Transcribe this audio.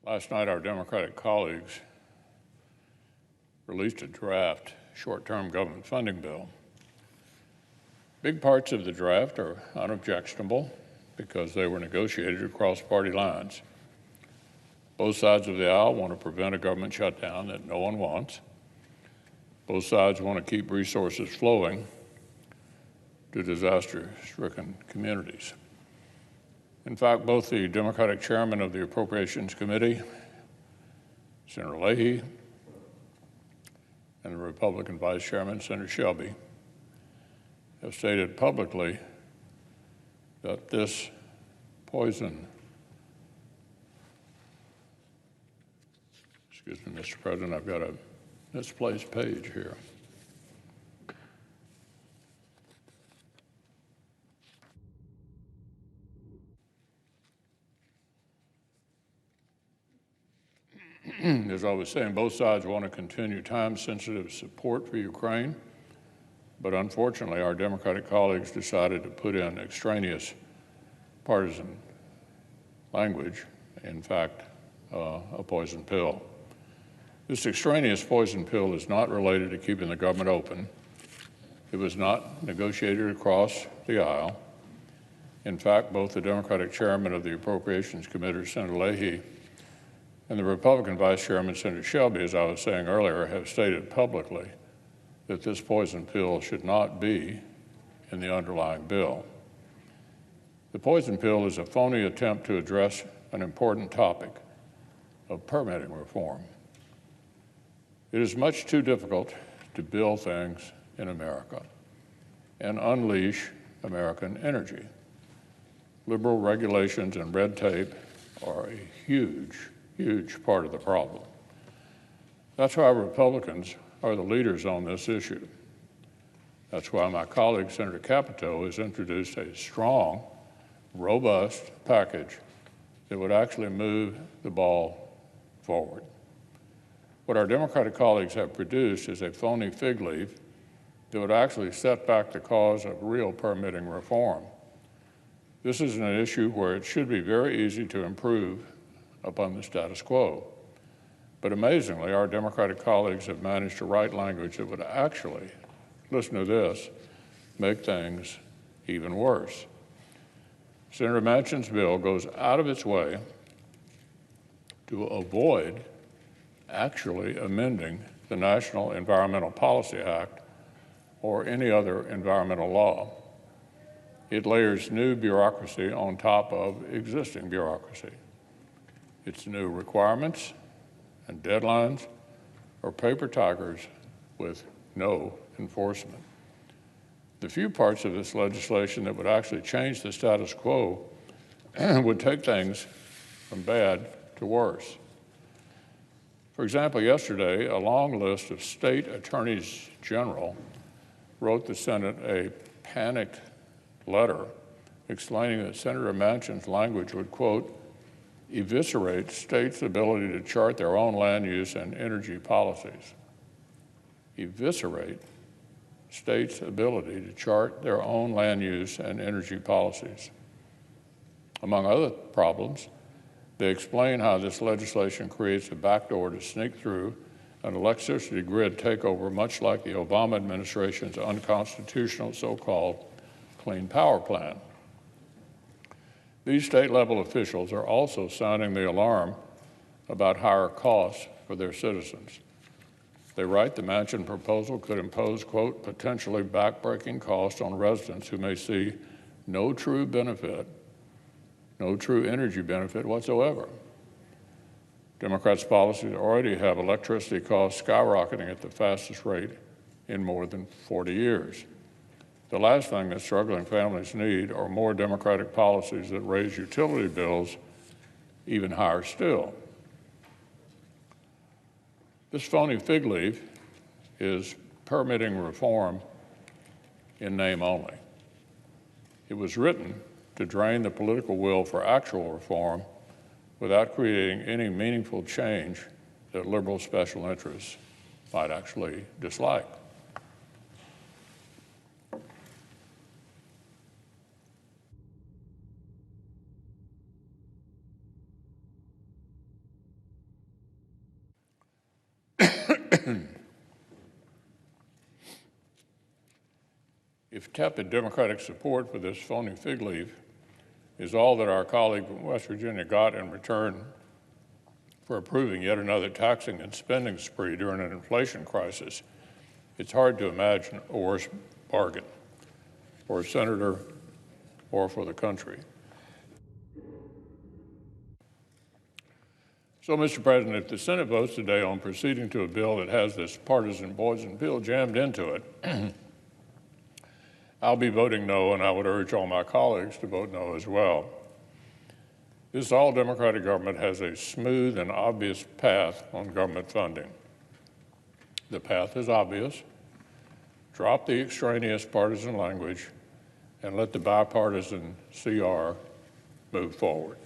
Last night, our Democratic colleagues released a draft short-term government funding bill. Big parts of the draft are unobjectionable because they were negotiated across party lines. Both sides of the aisle want to prevent a government shutdown that no one wants. Both sides want to keep resources flowing to disaster-stricken communities. In fact, both the Democratic chairman of the Appropriations Committee, Senator Leahy, and the Republican vice chairman, Senator Shelby, have stated publicly that this poison, excuse me, Mr. President, I've got a misplaced page here. As I was saying, both sides want to continue time-sensitive support for Ukraine, but unfortunately, our Democratic colleagues decided to put in extraneous partisan language, in fact, a poison pill. This extraneous poison pill is not related to keeping the government open. It was not negotiated across the aisle. In fact, both the Democratic chairman of the Appropriations Committee, Senator Leahy, and the Republican vice chairman, Senator Shelby, as I was saying earlier, have stated publicly that this poison pill should not be in the underlying bill. The poison pill is a phony attempt to address an important topic of permitting reform. It is much too difficult to build things in America and unleash American energy. Liberal regulations and red tape are a huge part of the problem. That's why Republicans are the leaders on this issue. That's why my colleague, Senator Capito, has introduced a strong, robust package that would actually move the ball forward. What our Democratic colleagues have produced is a phony fig leaf that would actually set back the cause of real permitting reform. This is an issue where it should be very easy to improve upon the status quo. But amazingly, our Democratic colleagues have managed to write language that would actually, listen to this, make things even worse. Senator Manchin's bill goes out of its way to avoid actually amending the National Environmental Policy Act or any other environmental law. It layers new bureaucracy on top of existing bureaucracy. Its new requirements and deadlines are paper tigers with no enforcement. The few parts of this legislation that would actually change the status quo would take things from bad to worse. For example, yesterday, a long list of state attorneys general wrote the Senate a panicked letter explaining that Senator Manchin's language would, quote, eviscerate states' ability to chart their own land use and energy policies. Eviscerate states' ability to chart their own land use and energy policies. Among other problems, they explain how this legislation creates a backdoor to sneak through an electricity grid takeover, much like the Obama administration's unconstitutional so-called Clean Power Plan. These state-level officials are also sounding the alarm about higher costs for their citizens. They write the Manchin proposal could impose, quote, potentially backbreaking costs on residents who may see no true benefit, no true energy benefit whatsoever. Democrats' policies already have electricity costs skyrocketing at the fastest rate in more than 40 years. The last thing that struggling families need are more Democratic policies that raise utility bills even higher still. This phony fig leaf is permitting reform in name only. It was written to drain the political will for actual reform without creating any meaningful change that liberal special interests might actually dislike. tepid Democratic support for this phony fig leaf is all that our colleague from West Virginia got in return for approving yet another taxing and spending spree during an inflation crisis, it's hard to imagine a worse bargain for a senator or for the country. So, Mr. President, if the Senate votes today on proceeding to a bill that has this partisan poison pill jammed into it, I'll be voting no, and I would urge all my colleagues to vote no as well. This all-Democratic government has a smooth and obvious path on government funding. The path is obvious. Drop the extraneous partisan language and let the bipartisan CR move forward.